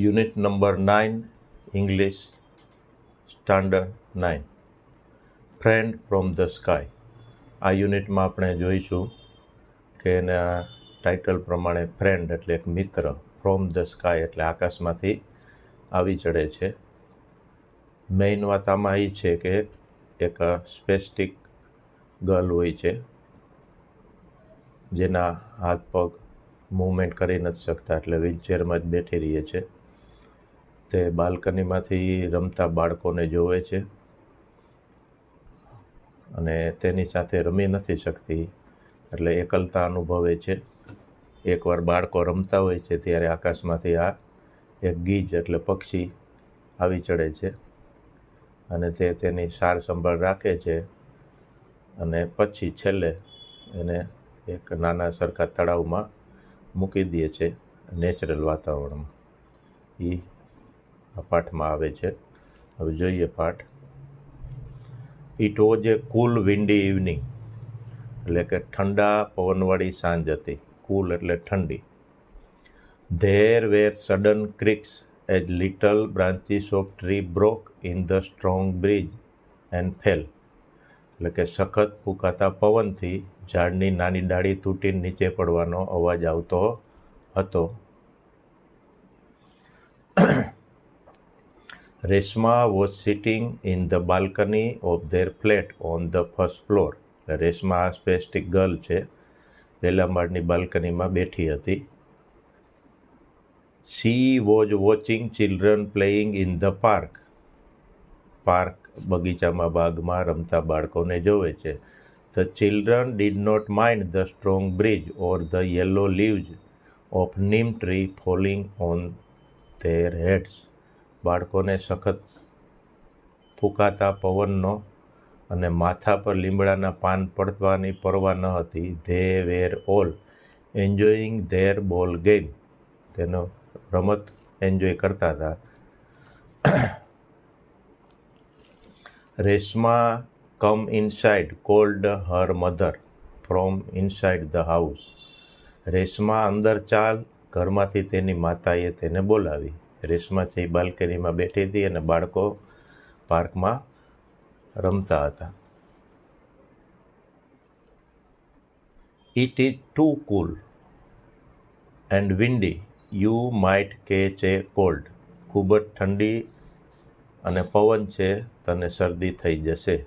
Unit number 9 English standard 9 friend from the sky. આ યુનિટમાં આપણે જોઈશું કે એના ટાઇટલ પ્રમાણે ફ્રેન્ડ એટલે એક મિત્ર, ફ્રોમ ધ સ્કાય એટલે આકાશમાંથી આવી ચડે છે. મેઇન વાત આમાં એ છે કે એક સ્પેસ્ટિક ગર્લ હોય છે જેના હાથ પગ મૂવમેન્ટ કરી નથી શકતા, એટલે વ્હીલચેરમાં જ બેઠી રહે છે. તે બાલ્કનીમાંથી રમતા બાળકોને જોવે છે અને તેની સાથે રમી નથી શકતી, એટલે એકલતા અનુભવે છે. એકવાર બાળકો રમતા હોય છે ત્યારે આકાશમાંથી આ એક ગીજ એટલે પક્ષી આવી ચડે છે અને તે તેની સાર સંભાળ રાખે છે અને પછી છેલ્લે એને એક નાના સરખા તળાવમાં મૂકી દે છે નેચરલ વાતાવરણમાં. એ આ પાઠમાં આવે છે. હવે જોઈએ પાઠ. It was a cool windy evening, એટલે કે ઠંડા પવનવાળી સાંજ હતી. કુલ એટલે ઠંડી. There were sudden creaks as little branches of tree broke in the strong breeze and fell, એટલે કે સખત ફૂંકાતા પવનથી ઝાડની નાની ડાળી તૂટીને નીચે પડવાનો અવાજ આવતો હતો. Reshma was sitting in the balcony of their flat on the first floor. Reshma આ સ્પેસ્ટિક ગર્લ છે, પહેલા માળની બાલ્કનીમાં બેઠી હતી. She was watching children playing in the park. બગીચામાં, બાગમાં રમતા બાળકોને જોવે છે. The children did not mind the strong breeze or the yellow leaves of neem tree falling on their heads. બાળકોને સખત ફૂંકાતા પવનનો અને માથા પર લીમડાના પાન પડવાની પરવા ન હતી. They were all enjoying their ball game. તેનો રમત એન્જોય કરતા હતા. Reshma come inside called her mother from inside the house. Reshma અંદર ચાલ, ઘરમાંથી તેની માતાએ તેને બોલાવી. રેશમા છે એ બાલ્કનીમાં બેઠી હતી અને બાળકો પાર્કમાં રમતા હતા. It is too cool and windy you might catch a cold. ખૂબ જ ઠંડી અને પવન છે, તને શરદી થઈ જશે.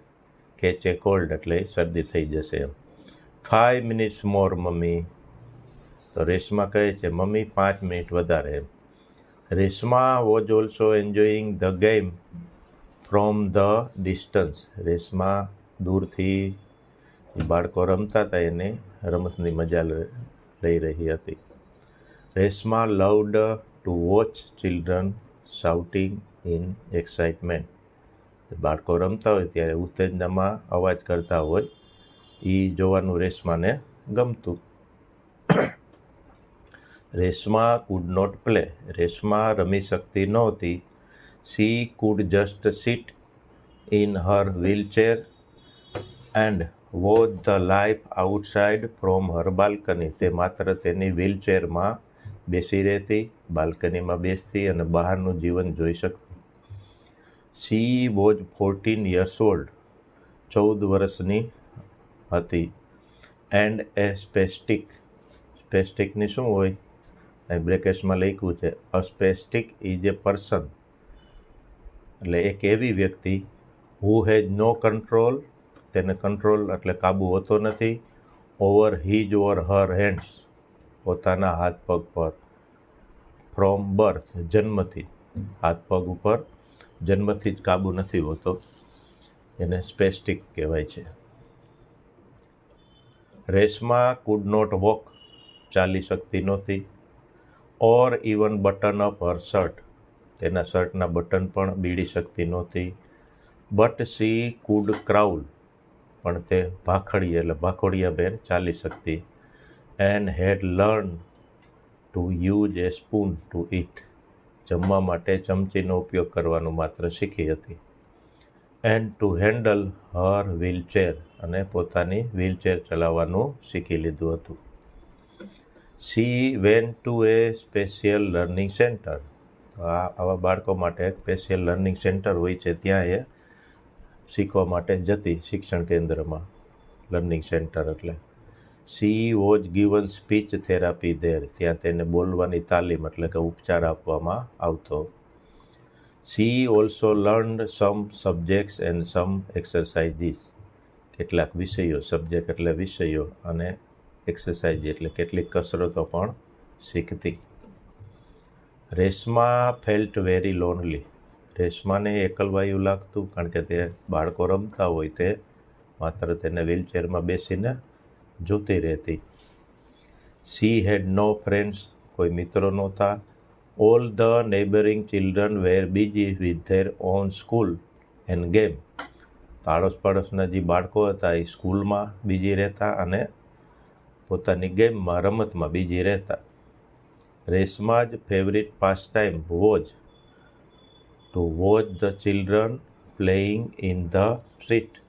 કેચ એ કોલ્ડ એટલે શરદી થઈ જશે એમ. 5 મિનિટ્સ મોર મમ્મી. તો રેશમા કહે છે મમ્મી 5 મિનિટ વધારે એમ. Reshma was also enjoying the game from the distance. Reshma દૂરથી બાળકો રમતા હતા એને રમતની મજા લઈ રહી હતી. Reshma loved two watch children shouting in excitement. બાળકો રમતા હોય ત્યારે ઉત્તેજનામાં અવાજ કરતા હોય એ જોવાનું રેશમાને ગમતું. Reshma could not play. Reshma રમી શકતી નહોતી. She could just sit in her wheelchair and watch the life outside from her balcony. તે માત્ર તેની વ્હીલચેરમાં બેસી રહેતી, બાલ્કનીમાં બેસતી અને બહારનું જીવન જોઈ શકતી. She was 14 years old. 14 વર્ષની હતી. એન્ડ એ સ્પેસ્ટિક. સ્પેસ્ટિકની શું હોય? અહીં બ્રેકેટ્સમાં લખ્યું છે અ સ્પેસ્ટિક ઇઝ એ પર્સન, એટલે એક એવી વ્યક્તિ હુ હેઝ નો કંટ્રોલ, તેને કંટ્રોલ એટલે કાબુ હોતો નથી, ઓવર હિઝ ઓર હર હેન્ડ્સ, પોતાના હાથ પગ પર, ફ્રોમ બર્થ, જન્મથી, હાથ પગ ઉપર જન્મથી જ કાબુ નથી હોતો, એને સ્પેસ્ટિક કહેવાય છે. રેશમા કુડ નોટ વોક, ચાલી શકતી નહોતી. ઓર ઇવન બટન અપ હર શર્ટ, તેના શર્ટના બટન પણ બીડી શકતી નહોતી. બટ શી કુડ ક્રાઉલ, પણ તે ભાખડીએ એટલે ભાખોડિયાભેર ચાલી શકતી. And had learn to use a spoon to eat, જમવા માટે ચમચીનો ઉપયોગ કરવાનું માત્ર શીખી હતી. And to handle her wheelchair, અને પોતાની વ્હીલચેર ચલાવવાનું શીખી લીધું હતું. She went to a special learning centre, તો આવા બાળકો માટે એક સ્પેશિયલ લર્નિંગ સેન્ટર હોય છે, ત્યાં એ શીખવા માટે જતી, શિક્ષણ કેન્દ્રમાં, લર્નિંગ સેન્ટર એટલે. She was given speech therapy there, ત્યાં તેને બોલવાની તાલીમ એટલે કે ઉપચાર આપવામાં આવતો. She also learned some subjects and some exercises, કેટલાક વિષયો, સબ્જેક્ટ એટલે વિષયો, અને એક્સરસાઇઝ એટલે કેટલીક કસરતો પણ શીખતી. રેશમા ફેલ્ટ વેરી લોનલી, રેશમાને એકલવાયું લાગતું, કારણ કે તે બાળકો રમતા હોય તે માત્ર તેને વ્હીલચેરમાં બેસીને જોતી રહેતી. સી હેડ નો ફ્રેન્ડ્સ, કોઈ મિત્રો નહોતા. All the neighbouring children were busy with their own school and game, આડોશ પાડોશના જે બાળકો હતા એ સ્કૂલમાં બીજી રહેતા અને પોતાની ગેમમાં, રમતમાં બીજી રહેતા. Reshma's favourite pastime was to watch the children playing in the street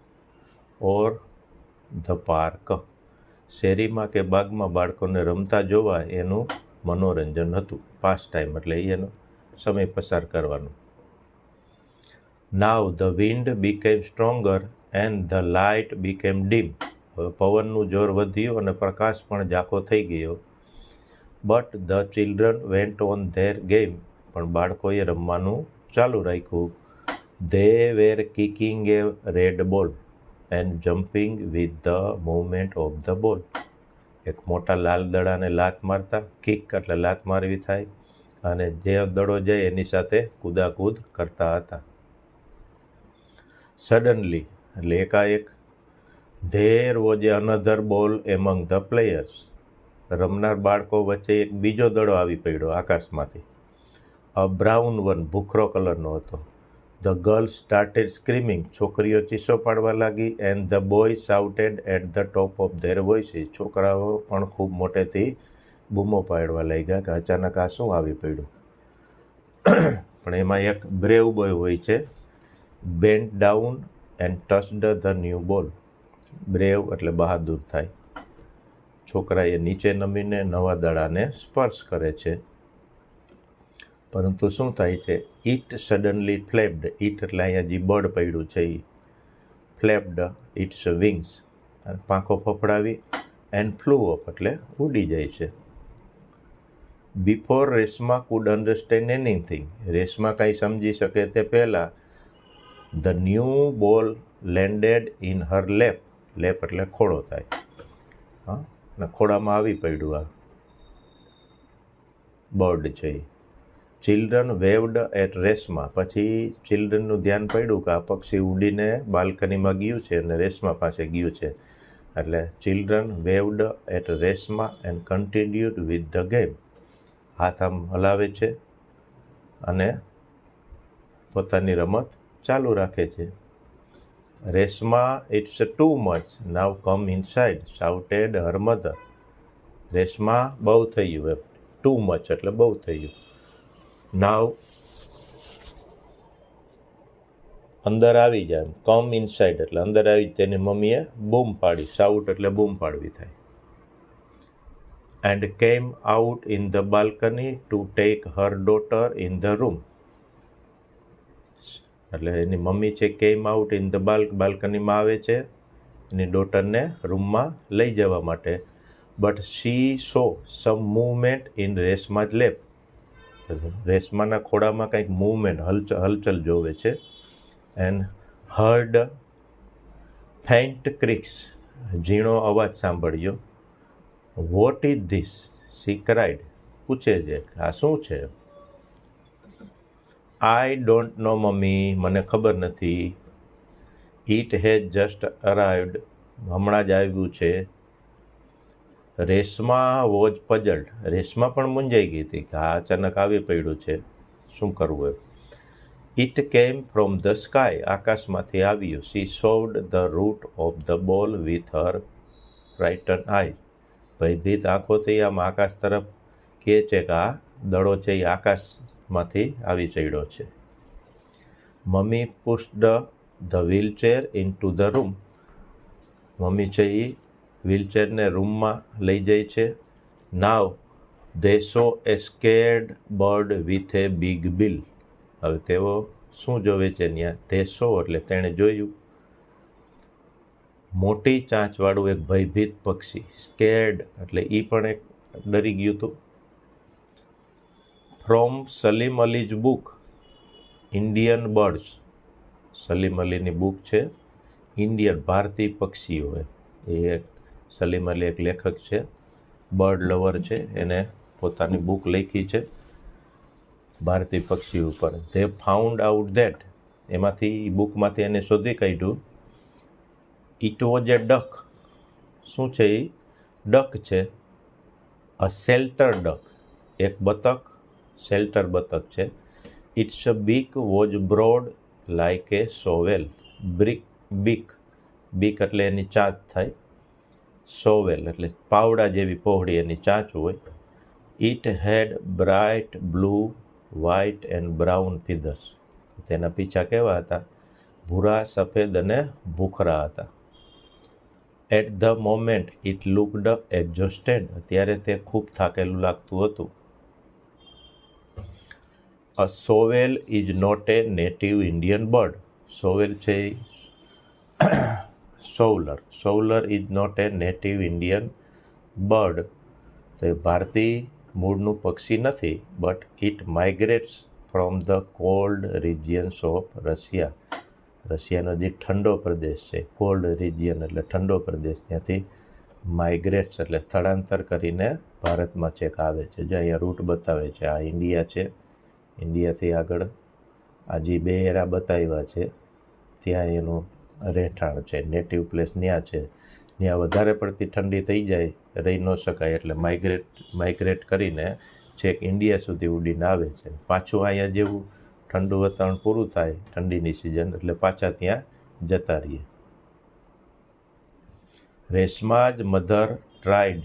or the park, શેરીમાં કે બાગમાં બાળકોને રમતા જોવા એનું મનોરંજન હતું. પાસ ટાઈમ એટલે એનો સમય પસાર કરવાનો. નાવ the wind became stronger and the light became dim, હવે પવનનું જોર વધ્યું અને પ્રકાશ પણ ઝાંખો થઈ ગયો. But the children went on their game, પણ બાળકોએ રમવાનું ચાલુ રાખ્યું. They were kicking a red ball and jumping with the movement of the ball, એક મોટા લાલ દડાને લાત મારતા, કિક એટલે લાત મારવી થાય, અને જે દડો જાય એની સાથે કૂદાકૂદ કરતા હતા. સડનલી એટલે એકાએક. ધેર વોઝ એ અનધર બોલ એમંગ ધ પ્લેયર્સ, રમનાર બાળકો વચ્ચે એક બીજો દડો આવી પડ્યો આકાશમાંથી. અ બ્રાઉન વન, ભૂખરો કલરનો હતો. ધ ગર્લ સ્ટાર્ટેડ સ્ક્રીમિંગ, છોકરીઓ ચીસો પાડવા લાગી. And the boy shouted at the top of their voices, છોકરાઓ પણ ખૂબ મોટેથી બૂમો પાડવા લાગ્યા કે અચાનક આ શું આવી પડ્યું. પણ એમાં એક બ્રેવ બોય હોય છે. Bent down and ટચડ the new બોલ, બ્રેવ એટલે બહાદુર થાય. છોકરાએ નીચે નમીને નવા દડાને સ્પર્શ કરે છે. પરંતુ શું થાય છે? ઇટ સડનલી ફ્લેપ્ડ, ઇટ એટલે અહીંયા જે બર્ડ પડ્યું છે એ ફ્લેપ્ડ ઇટ્સ વિંગ્સ, પાંખો ફફડાવી. એન્ડ ફ્લુ ઓફ એટલે ઉડી જાય છે. Before Reshma food understand anything, Reshma કાંઈ સમજી શકે તે પહેલાં, ધ ન્યૂ બોલ લેન્ડેડ ઇન હર લેપ, લેપ એટલે ખોળો થાય, હા, અને ખોળામાં આવી પડ્યું આ બર્ડ છે એ. ચિલ્ડ્રન વેવડ એટ રેશમા, પછી ચિલ્ડ્રનનું ધ્યાન પડ્યું કે આ પક્ષી ઉડીને બાલ્કનીમાં ગયું છે અને રેશમા પાસે ગયું છે. એટલે children waved at Reshma and continued with the game, હાથ આમ હલાવે છે અને પોતાની રમત ચાલુ રાખે છે. Reshma it's too much now come inside shouted her mother, Reshma બહુ થયું એમ, ટુ મચ એટલે બહુ થયું. નાવ અંદર આવી જાય, એમ કમ ઇનસાઇડ એટલે અંદર આવી, તેની મમ્મીએ બૂમ પાડી, શાઉટ એટલે બૂમ પાડવી થાય. And came out in the balcony to take Har daughter in the room, એટલે એની મમ્મી છે કેમ આઉટ ઇન ધ બાલ્કનીમાં આવે છે એની ડોટરને રૂમમાં લઈ જવા માટે. But she saw some movement in Reshma's lap, રેશમાના ખોળામાં કંઈક મૂવમેન્ટ, હલચલ જોવે છે. એન્ડ હર્ડ ફેઇન્ટ ક્રિક્સ, ઝીણો અવાજ સાંભળ્યો. What is this she cried, પૂછે છે આ શું છે. આઈ ડોન્ટ નો મમ્મી, મને ખબર નથી. ઇટ હેઝ જસ્ટ અરાઇવ્ડ, હમણાં જ આવ્યું છે. રેશમા વોઝ પઝલ્ડ, રેશમા પણ મૂંઝાઈ ગઈ હતી કે આ અચાનક આવી પડ્યું છે, શું કરવું એમ. It came from the sky, આકાશમાંથી આવ્યું. She showed the route of the ball with her frighten eye, ભયભીત આંખોથી આમ આકાશ તરફ કહે છે કે આ દડો છે એ આકાશમાંથી આવી ચડ્યો છે. Mummy pushed the wheelchair into the room, mummy છે એ વ્હીલચેરને રૂમમાં લઈ જાય છે. Now they saw a scared bird with a big bill. હવે તેઓ શું જોવે છે ત્યાં? ધે સો એટલે તેણે જોયું મોટી ચાંચવાળું એક ભયભીત પક્ષી. સ્કેર્ડ એટલે એ પણ એક ડરી ગયું હતું. From Salim Ali's book Indian birds. Salim અલીની બુક છે ઇન્ડિયન ભારતીય પક્ષીઓ. એ સલીમ અલી એક લેખક છે, બર્ડ લવર છે, એને પોતાની બુક લખી છે ભારતીય પક્ષી ઉપર. ધે ફાઉન્ડ આઉટ ધેટ, એમાંથી બુકમાંથી એને શોધી કાઢ્યું ઇટ વોઝ એ ડક. શું છે એ? ડક છે. અ શેલ્ટર ડક, એક બતક, શેલ્ટર બતક છે. ઇટ્સ અ બીક was broad like A shovel. બીક એટલે એની ચાંચ થાય. સોવેલ એટલે પાવડા જેવી પહોળી એની ચાંચ હોય. It had bright blue, white and brown feathers. તેના પીછા કેવા હતા? ભૂરા, સફેદ અને ભૂખરા હતા. At the moment it looked exhausted, ત્યારે તે ખૂબ થાકેલું લાગતું હતું. A shovel is not a native Indian bird. Shovel છે shoveller. Shoveller is not a native Indian bird. તો એ ભારતીય મૂળનું પક્ષી નથી. But it migrates from the cold regions of Russia. રશિયાનો જે ઠંડો પ્રદેશ છે, કોલ્ડ રિજિયન એટલે ઠંડો પ્રદેશ, ત્યાંથી માઇગ્રેટ્સ એટલે સ્થળાંતર કરીને ભારતમાં ચેક આવે છે. જે અહીંયા રૂટ બતાવે છે, આ ઇન્ડિયા છે, ઇન્ડિયાથી આગળ આ જે બે એરા બતાવ્યા છે ત્યાં એનું રહેઠાણ છે, નેટિવ પ્લેસ ત્યાં છે. ત્યાં વધારે પડતી ઠંડી થઈ જાય, રહી ન શકાય, એટલે માઇગ્રેટ કરીને છેક ઇન્ડિયા સુધી ઉડીને આવે છે. પાછું અહીંયા જેવું ઠંડુ વાતાવરણ પૂરું થાય ઠંડીની સિઝન, એટલે પાછા ત્યાં જતા રહીએ. Reshma's mother tried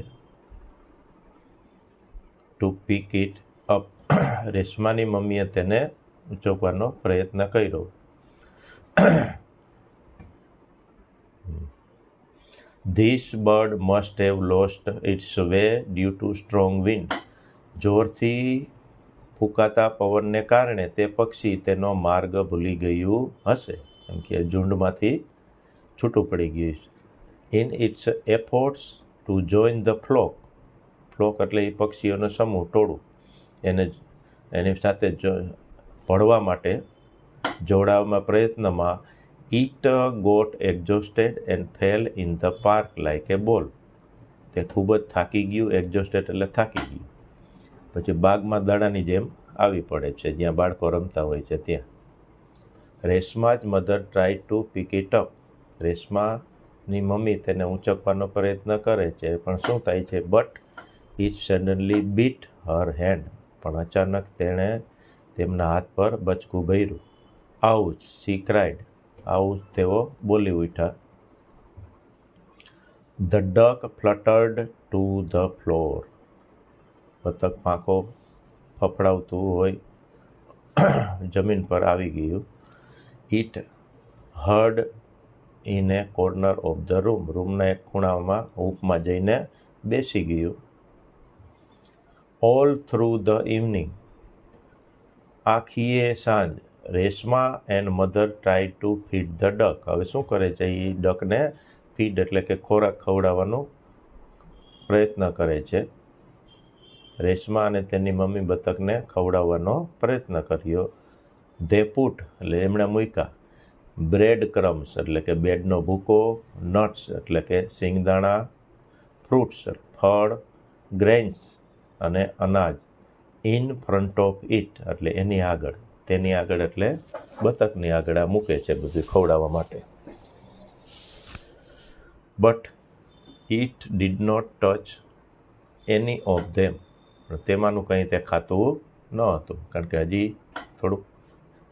to pick it up. રેશમાની મમ્મીએ તેને ઉંચકવાનો પ્રયત્ન કર્યો. This bird must have lost its way due to strong wind. જોરથી ફૂંકાતા પવનને કારણે તે પક્ષી તેનો માર્ગ ભૂલી ગયું હશે, એમ કે ઝુંડમાંથી છૂટું પડી ગયું. In its efforts to join the flock. Flock એટલે એ પક્ષીઓનો સમૂહ, ટોળું, એની સાથે ભળવા માટે જોડાવામાં પ્રયત્નમાં it got exhausted and fell in the park like a ball. તે ખૂબ જ થાકી ગયું. એક્ઝોસ્ટેડ એટલે થાકી ગયું. પછી બાગમાં દાડાની જેમ આવી પડે છે, જ્યાં બાળકો રમતા હોય છે ત્યાં. Reshma's mother try to pick it up. રેશમાની મમ્મી તેને ઊંચકવાનો પ્રયત્ન કરે છે, પણ શું થાય છે? But it suddenly bit her hand. પણ અચાનક તેણે તેમના હાથ પર બચકું ભર્યું. Ouch, she cried. આવું તેઓ બોલી ઉઠ્યા. The duck fluttered to the floor. બતક પાંખો ફફડાવતું હોય જમીન પર આવી ગયું. It herd in a corner of the room. રૂમના એક ખૂણામાં હૂંફમાં જઈને બેસી ગયું. All through the evening. આખીએ સાંજ Reshma and mother try to feed the duck. હવે શું કરે છે? એ ડકને ફીડ એટલે કે ખોરાક ખવડાવવાનો પ્રયત્ન કરે છે. રેશમા અને તેની મમ્મી બતકને ખવડાવવાનો પ્રયત્ન કર્યો. ધે પુટ એટલે એમણે મૂક્યા. બ્રેડ ક્રમ્સ એટલે કે બેડનો ભૂકો. નટ્સ એટલે કે સિંગદાણા. ફ્રૂટ્સ ફળ. ગ્રેન્સ અને અનાજ. ઇન ફ્રન્ટ ઓફ ઇટ એટલે એની આગળ. તેની આગળ એટલે બતકની આગળ આ મૂકે છે બધું ખવડાવવા માટે. But it did not touch any of them. પણ તેમાંનું કંઈ તે ખાતું ન હતું, કારણ કે હજી થોડુંક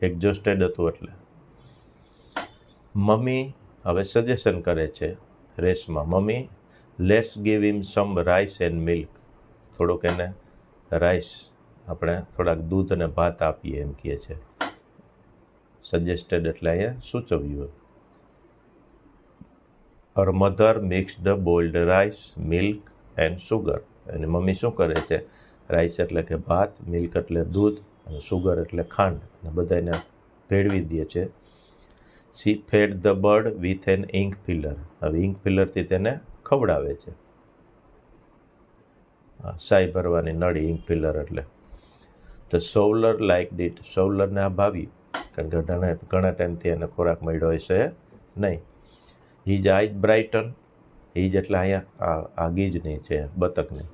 એક્ઝોસ્ટેડ હતું એટલે. મમ્મી હવે સજેશન કરે છે Reshma. Mummy, let's give him some rice and milk. થોડુંક એને રાઈસ, આપણે થોડાક દૂધ અને ભાત આપીએ એમ કહે છે. સજેસ્ટેડ એટલે અહીંયા સૂચવ્યું. Her mother mixed boiled rice, milk and sugar. અને મમ્મી શું કરે છે? રાઈસ એટલે કે ભાત, મિલ્ક એટલે દૂધ, અને સુગર એટલે ખાંડ, અને બધાને ભેળવી દે છે. She fed the bird with an ink filler. હવે ઇંક પિલરથી તેને ખવડાવે છે. સાઈ ભરવાની નળી, ઇંક પિલર એટલે. The swallow liked it. સોવલરને આ ભાવ્યું, કારણ કે ઘણા ટાઈમથી એને ખોરાક મળ્યો હશે નહીં. His eyes brighten. હિજ એટલે અહીંયા આ ગીજની છે, બતકની.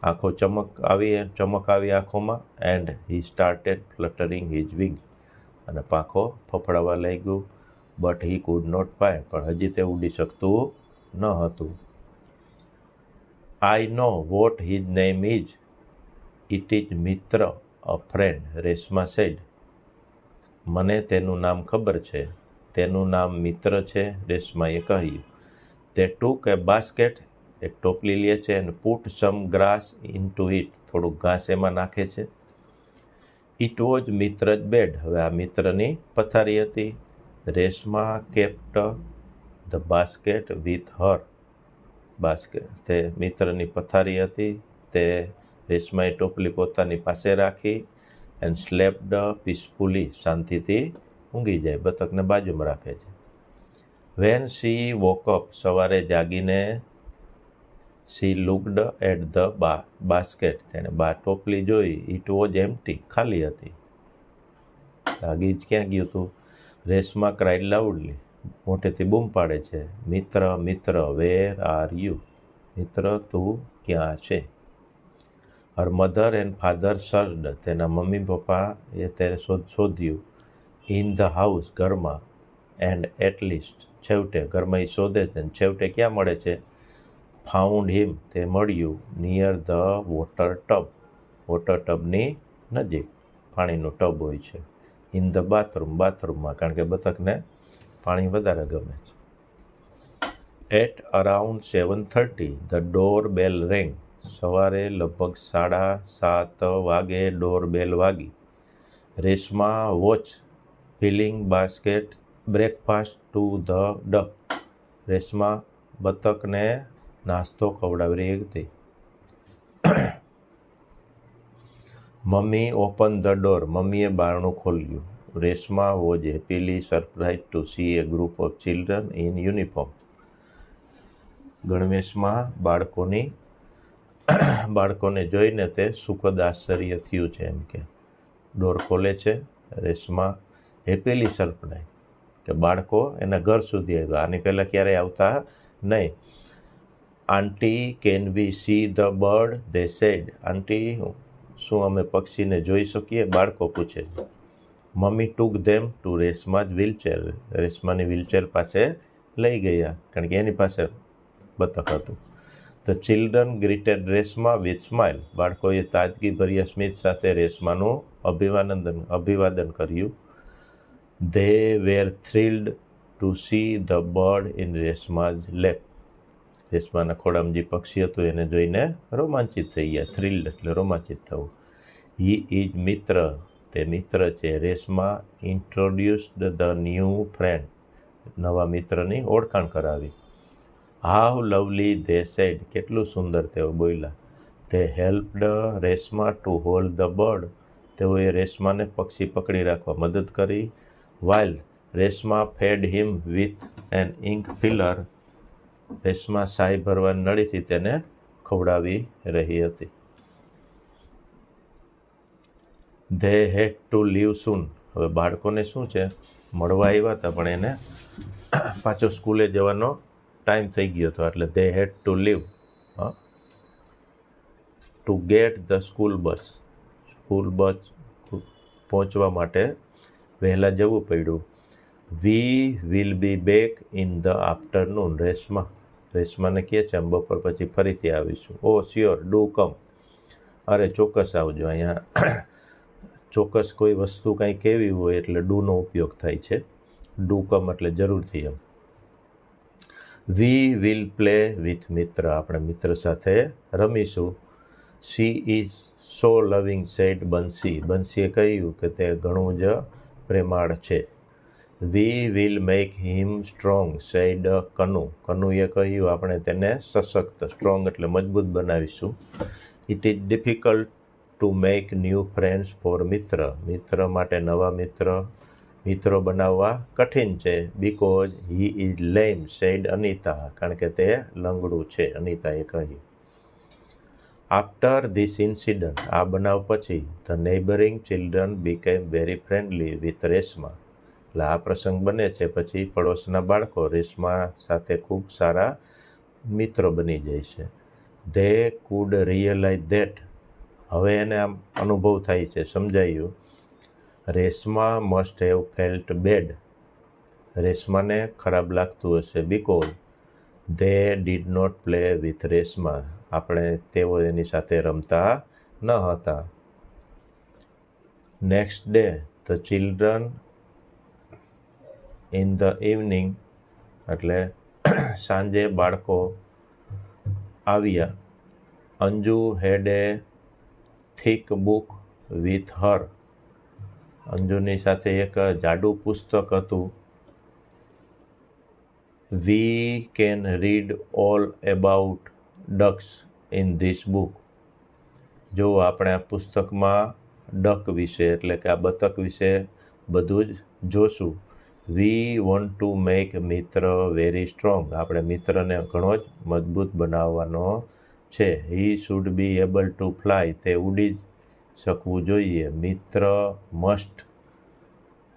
આંખો ચમક આવી આંખોમાં. And he started fluttering his wings. અને પાંખો ફફડાવા લાગ્યું. But he could not find. પણ હજી તે ઉડી શકતું ન હતું. I know what his name is. It is Mitra, a friend, Reshma sad. મને તેનું નામ ખબર છે, તેનું નામ મિત્ર છે, રેશમાએ કહ્યું. તે ટૂક એ બાસ્કેટ. એક ટોપલી લે છે અને put some grass into it. થોડુંક ઘાસ એમાં નાખે છે. It was Mitra's bed. હવે આ મિત્રની પથારી હતી. Reshma kept the basket with her basket. તે મિત્રની પથારી હતી. તે રેશમાએ ટોપલી પોતાની પાસે રાખી. And સ્લેપ્ડ peacefully. શાંતિથી ઊંઘી જાય. બતકને બાજુમાં રાખે છે. When she woke up. સવારે જાગીને she looked at the basket. તેણે ટોપલી જોઈ. It was empty. ખાલી હતી. આ ગીજ ક્યાં ગયું હતું? Reshma cried loudly. મોટેથી બૂમ પાડે છે. મિત્ર, મિત્ર, વેર આર યુ. મિત્ર, તું ક્યાં છે? Her mother and father searched. તેના મમ્મી પપ્પા એ તેને શોધ્યું. In the house. ઘરમાં. And at least. છેવટે. ઘરમાં એ શોધે છે અને છેવટે ક્યાં મળે છે? Found him. તે મળ્યું. Near the water tub. Water ટબની નજીક. પાણીનું ટબ હોય છે. In the bathroom. બાથરૂમમાં. કારણ કે બતકને પાણી વધારે ગમે છે. At around 7:30 the door bell rang. સવારે લગભગ 7:30 વાગે ડોર બેલ વાગી. Reshma watch filling basket breakfast to the duck. રેશમા બતકને નાસ્તો ખવડાવી રહી હતી. Mummy open the door. મમ્મીએ બારણું ખોલ્યું. Reshma was happily surprise two C a group of children in uniform. ગણવેશમાં બાળકોને જોઈને તે સુખદ આશ્ચર્ય થયું છે. એમ કે ડોર ખોલે છે. Reshma happily surprise. કે બાળકો એના ઘર સુધી આવ્યા. આની પહેલાં ક્યારેય આવતા નહીં. Aunty can we see the bird they said. Aunty, શું અમે પક્ષીને જોઈ શકીએ? બાળકો પૂછે છે. Mummy took them to Reshma's wheelchair. રેશમાની વ્હીલચેર પાસે લઈ ગયા, કારણ કે એની પાસે બતક હતું. The children greeted Reshma with smile. બાળકોએ તાજગીભર્યા સ્મિત સાથે રેશમાનું અભિવાદન કર્યું. They were thrilled to see the bird in Reshma's lap. રેશમાના ખોળામાં જે પક્ષી હતું એને જોઈને રોમાંચિત થઈ ગયા. થ્રિલ્ડ એટલે રોમાંચિત થવું. હી ઇઝ મિત્ર. તે મિત્ર છે. Reshma introduced the new friend. નવા મિત્રની ઓળખાણ કરાવી. How lovely they said. કેટલું સુંદર તેઓ બોલ્યા. They helped Reshma to hold the bird. તેઓએ રેશમાને પક્ષી પકડી રાખવા મદદ કરી. While Reshma fed him with an ink filler. Reshma સાઈ ભરવાની નળીથી તેને ખવડાવી રહી હતી. They had to leave soon. હવે બાળકોને શું છે, મળવા આવ્યા હતા પણ એને પાછો સ્કૂલે જવાનો ટાઈમ થઈ ગયો હતો, એટલે they had to leave to get the school bus. School bus પહોંચવા માટે વહેલા જવું પડ્યું. We will be back in the afternoon. રેશમાને કહે છે અમે બપોર પછી ફરીથી આવીશું. Oh sure, do come. અરે ચોક્કસ આવજો. અહીંયા ચોક્કસ કોઈ વસ્તુ કંઈ કહેવી હોય એટલે ડુનો ઉપયોગ થાય છે. ડુ કમ એટલે જરૂરથી એમ. વી વિલ પ્લે વિથ મિત્ર. આપણે મિત્ર સાથે રમીશું. સી ઇઝ સો લવિંગ સેડ બંસી. બંસીએ કહ્યું કે તે ઘણું જ પ્રેમાળ છે. We will make him strong said Kanu. કનુએ કહ્યું આપણે તેને સશક્ત, સ્ટ્રોંગ એટલે મજબૂત બનાવીશું. It is difficult to make new friends for Mitra માટે નવા મિત્રો બનાવવા કઠિન છે. Because he is lame said Anita, કારણ કે તે લંગડું છે, અનિતાએ કહ્યું. આફ્ટર ધીસ ઇન્સિડન્ટ, આ બનાવ પછી, the neighbouring children became very friendly with Reshma. એટલે આ પ્રસંગ બને છે પછી પડોશના બાળકો રેશમા સાથે ખૂબ સારા મિત્રો બની જાય છે. ધે કુડ રિયલાઇઝ ધેટ, હવે એને આમ અનુભવ થાય છે, સમજાયું. Reshma must have felt bad, રેશમાને ખરાબ લાગતું હશે. Because they did not play with Reshma, તેઓ એની સાથે રમતા ન હતા. Next day the children in the evening, એટલે સાંજે બાળકો આવ્યા. Anju had a thick book with her, અંજુની સાથે એક જાડું પુસ્તક હતું. We can read all about ducks in this book, જો આપણે આ પુસ્તકમાં ડક વિશે એટલે કે આ બતક વિશે બધું જ જોશું. We want to make Mitra very strong, આપણે મિત્રને ઘણો જ મજબૂત બનાવવાનો છે. He should be able to fly, તે ઉડી શકવું જોઈએ. Mitra must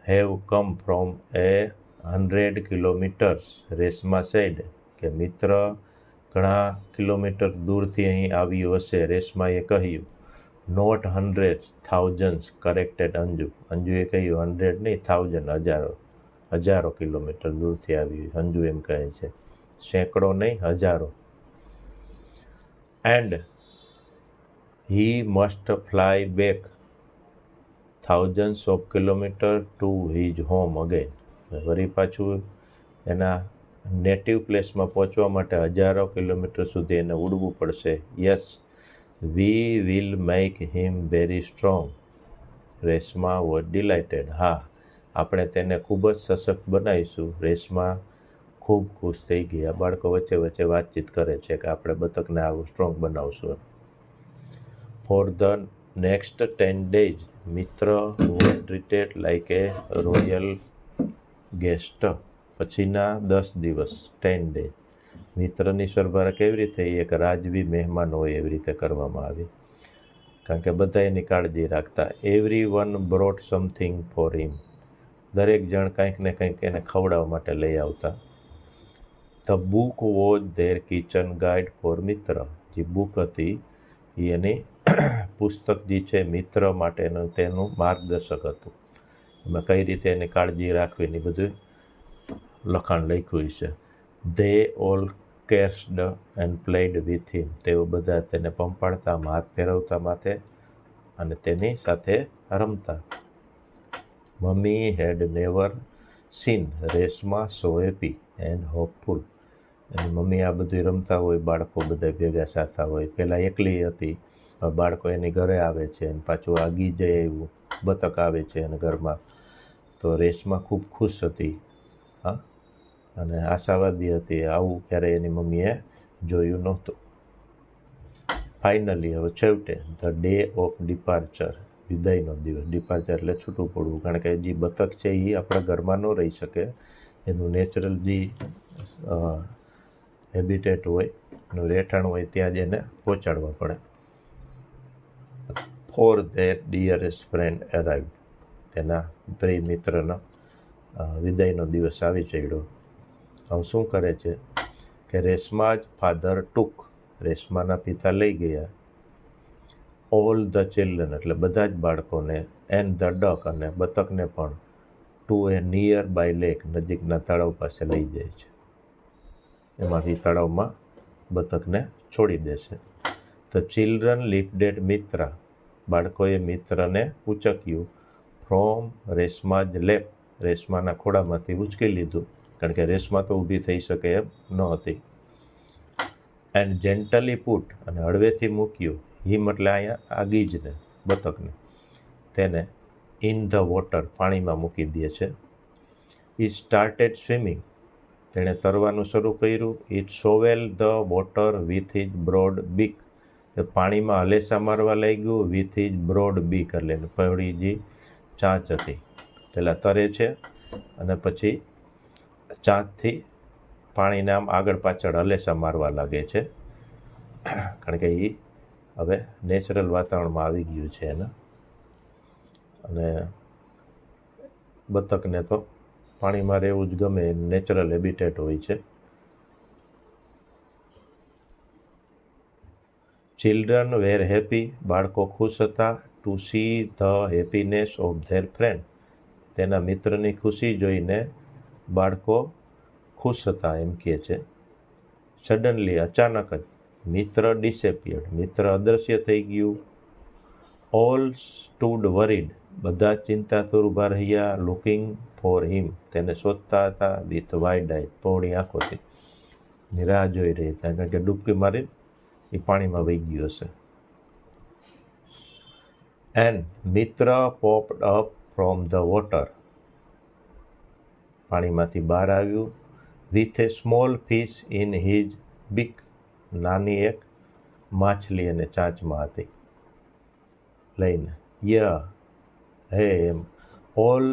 have come from 100 kilometres, Reshma said, કે મિત્ર ઘણા કિલોમીટર દૂરથી અહીં આવ્યું હશે, રેશમાએ કહ્યું. Not hundreds, thousands, corrected Anju, અંજુએ કહ્યું 100 નહીં 1000, હજારો કિલોમીટર દૂરથી આવ્યું, અંજુ એમ કહે છે, સેંકડો નહીં, હજારો. And he must fly back thousands of kilometre to his home again, વળી પાછું એના નેટિવ પ્લેસમાં પહોંચવા માટે હજારો કિલોમીટર સુધી એને ઉડવું પડશે. Yes, V will make him very strong, Reshma was delighted, હા આપણે તેને ખૂબ જ સશક્ત બનાવીશું. રેશમા ખૂબ ખુશ થઈ ગયા. બાળકો વચ્ચે વચ્ચે વાતચીત કરે છે કે આપણે બતકને આવું સ્ટ્રોંગ બનાવશું. ફોર ધ નેક્સ્ટ 10 days, મિત્ર was treated like A royal guest, પછીના 10 દિવસ 10 days, મિત્રની સરભરા કેવી રીતે એક રાજવી મહેમાન હોય એવી રીતે કરવામાં આવી, કારણ કે બધા એની કાળજી રાખતા. Every one brought something for him, દરેક જણ કંઈક ને કંઈક એને ખવડાવવા માટે લઈ આવતા. The book was their kitchen guide for Mitra, જે બુક હતી એ એની પુસ્તક જે છે મિત્ર માટેનું તેનું માર્ગદર્શક હતું. એમાં કઈ રીતે એની કાળજી રાખવી એની બધું લખાણ લખ્યું છે. They all caressed and played with him, તેઓ બધા તેને પંપાડતા, હાથ ફેરવતા માથે અને તેની સાથે રમતા. Mummy had never seen Reshma so happy and hopeful, એની મમ્મી આ બધું રમતા હોય, બાળકો બધા ભેગા સાથા હોય. પહેલાં એકલી હતી, બાળકો એની ઘરે આવે છે અને પાછું આગી જાય એવું બતક આવે છે અને ઘરમાં, તો રેશમા ખૂબ ખુશ હતી, હા, અને આશાવાદી હતી. આવું ક્યારેય એની મમ્મીએ જોયું નહોતું. ફાઇનલી, હવે છેવટે, ધ ડે ઓફ ડિપાર્ચર, વિદાયનો દિવસ. ડિપાર્ચર એટલે છૂટું પડવું, કારણ કે જે બતક છે એ આપણા ઘરમાં ન રહી શકે, એનું નેચરલ જે હેબિટેટ હોય, એનું રહેઠાણ હોય ત્યાં જ એને પહોંચાડવા પડે. ફોર ધેર ડિયરેસ્ટ ફ્રેન્ડ અરાઇવ્ડ, તેના પ્રિય મિત્રનો વિદાયનો દિવસ આવી ચડ્યો. હવે શું કરે છે કે રેશમા જ ફાધર ટુક, રેશમાના પિતા લઈ ગયા. ઓલ ધ ચિલ્ડ્રન, એટલે બધા જ બાળકોને, એન્ડ ધ ડક, અને બતકને પણ, to a nearby lake, નજીકના તળાવ પાસે લઈ જાય છે. એમાંથી તળાવમાં બતકને છોડી દેશે. ધ ચિલ્ડ્રન લિફ્ટેડ મિત્રા, બાળકોએ મિત્રને ઉચક્યું. ફ્રોમ રેશમા જ લેપ, રેશમાના ખોળામાંથી ઉચકી લીધું, કારણ કે રેશમા તો ઊભી થઈ શકે એમ ન હતી. એન્ડ જેન્ટલી પુટ, અને હળવેથી મૂક્યું. હિમ એટલે અહીંયા આગીજને, બતકને, તેને ઇન ધ વોટર, પાણીમાં મૂકી દે છે. ઇટ સ્ટાર્ટેડ સ્વિમિંગ, તેણે તરવાનું શરૂ કર્યું. It shovel the water with his broad beak, તો પાણીમાં હલેસા મારવા લાગ્યું. વિથ હિઝ બ્રોડ બીક, એટલે પહોળી જે ચાંચ હતી. પહેલાં તરે છે અને પછી ચાંચથી પાણીને આમ આગળ પાછળ હલેસા મારવા લાગે છે, કારણ કે એ હવે નેચરલ વાતાવરણમાં આવી ગયું છે એને. અને બતકને તો પાણીમાં રહેવું જ ગમે, નેચરલ હેબિટેટ હોય છે. ચિલ્ડ્રન વેર હેપી, બાળકો ખુશ હતા. To see the happiness of their friend, તેના મિત્રની ખુશી જોઈને બાળકો ખુશ હતા એમ કહે છે. સડનલી, અચાનક જ, મિત્ર ડિસેપિયર્ડ, મિત્ર અદૃશ્ય થઈ ગયું. ઓલ સ્ટૂડ વરીડ, બધા ચિંતાતુર ઊભા રહ્યા. લુકિંગ ફોર હિમ, તેને શોધતા હતા. વિથ વાઇડ આઈ, પહોળી આંખોથી, ની રાહ જોઈ રહી હતા, કારણ કે ડૂબકી મારીને એ પાણીમાં વહી ગયો હશે. એન્ડ મિત્ર popped up from the water, પાણીમાંથી બહાર આવ્યું. With a small fish in his બીક, નાની એક માછલી અને ચાંચમાં હતી લઈને. ય હે એમ, all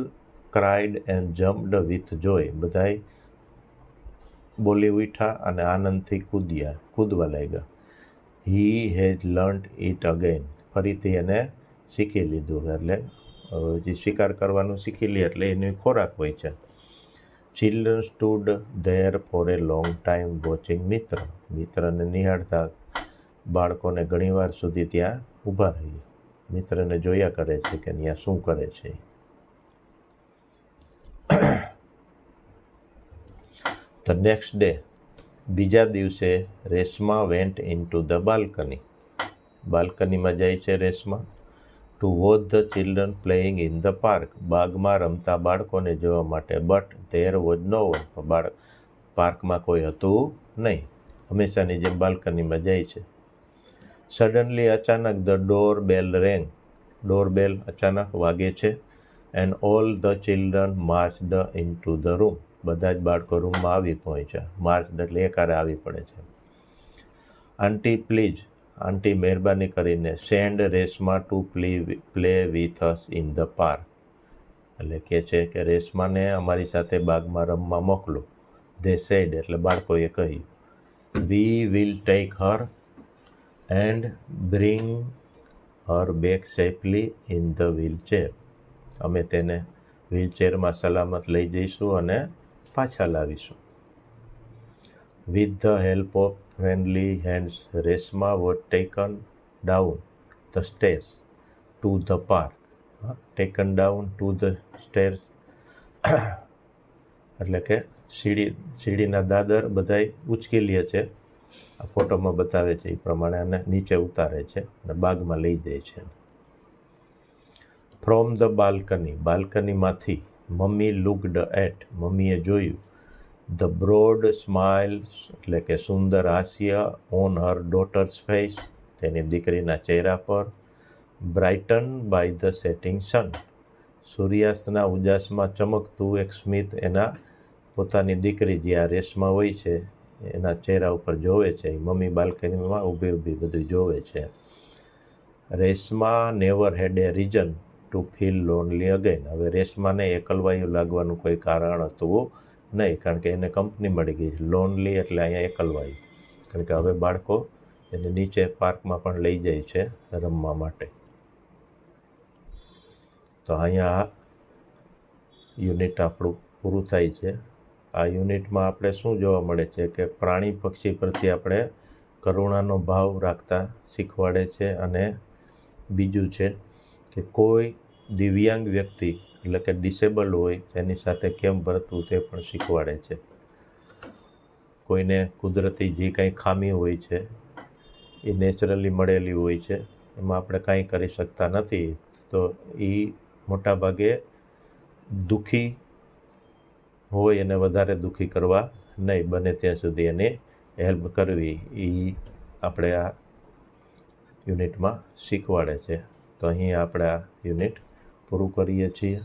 cried and jumped with joy, બધાય બોલી ઉઠ્યા અને આનંદથી કૂદવા લાગ્યા. He has learnt it again, ફરીથી એને શીખી લીધું. એટલે જે શિકાર કરવાનું શીખી લે એટલે એની ખોરાક હોય છે. Children stood there four A long time watching મિત્ર, મિત્રને નિહાળતા બાળકોને ઘણીવાર સુધી ત્યાં ઊભા રહી. મિત્રને જોયા કરે છે કે ત્યાં શું કરે છે. ધ નેક્સ્ટ ડે, બીજા દિવસે Reshma went into the balcony, બાલ્કનીમાં જાય છે Reshma. To watch the children playing in the park, બાગમાં રમતા બાળકોને જોવા માટે. But there was no one, પાર્કમાં કોઈ હતું નહીં. હંમેશાની જેમ બાલ્કનીમાં જાય છે. સડનલી, અચાનક, the door bell rang, doorbell અચાનક વાગે છે. And all the children marched into the room, બધા જ બાળકો રૂમમાં આવી પહોંચ્યા. માર્ચડ એટલે એકારે આવી પડે છે. આંટી પ્લીઝ, આંટી મહેરબાની કરીને. Send Reshma to play with us in the park, એટલે કહે છે કે રેશમાને અમારી સાથે બાગમાં રમવા મોકલો. ધે સેડ, એટલે બાળકોએ કહ્યું. We will take her and bring her back safely in the wheelchair, અમે તેને વ્હીલચેરમાં સલામત લઈ જઈશું અને પાછા લાવીશું. With the help of friendly hands, Reshma was taken down the stairs to the park. Taken down to the stairs એટલે કે સીડીના દાદર બધાય ઉચકી લે છે. આ ફોટોમાં બતાવે છે એ પ્રમાણે અને નીચે ઉતારે છે અને બાગમાં લઈ જાય છે. ફ્રોમ ધ બાલ્કની, બાલ્કનીમાંથી. મમ્મી લુકડ એટ, મમ્મીએ જોયું. ધ બ્રોડ સ્માઇલ્સ, એટલે કે સુંદર હાસ્ય. ઓન હર ડોટર્સ ફેસ, તેની દીકરીના ચહેરા પર. બ્રાઇટન બાય ધ સેટિંગ સન, સૂર્યાસ્તના ઉજાસમાં ચમકતું એક સ્મિત એના પોતાની દીકરી જે આ રેશમા હોય છે એના ચહેરા ઉપર જોવે છે. મમ્મી બાલ્કનીમાં ઊભી બધું જોવે છે. Reshma never had a reason to feel lonely again, હવે રેશમાને એકલવાયું લાગવાનું કોઈ કારણ હતું નહીં, કારણ કે એને કંપની મળી ગઈ. લોનલી એટલે અહીંયા એકલવાયું, કારણ કે હવે બાળકો એને નીચે પાર્કમાં પણ લઈ જાય છે રમવા માટે. તો અહીંયા આ યુનિટ આપણું પૂરું થાય છે. આ યુનિટમાં આપણે શું જોવા મળે છે કે પ્રાણી પક્ષી પ્રત્યે આપણે કરુણાનો ભાવ રાખતા શીખવાડે છે. અને બીજું છે કે કોઈ દિવ્યાંગ વ્યક્તિ એટલે કે ડિસેબલ હોય તેની સાથે કેમ વર્તવું તે પણ શીખવાડે છે. કોઈને કુદરતી જે કંઈ ખામી હોય છે એ નેચરલી મળેલી હોય છે, એમાં આપણે કાંઈ કરી શકતા નથી. તો એ મોટાભાગે દુઃખી હોય એને વધારે દુઃખી કરવા નહીં, બને ત્યાં સુધી એને હેલ્પ કરવી, એ આપણે આ યુનિટમાં શીખવાડે છે. તો અહીં આપણે આ યુનિટ પૂરું કરીએ છીએ.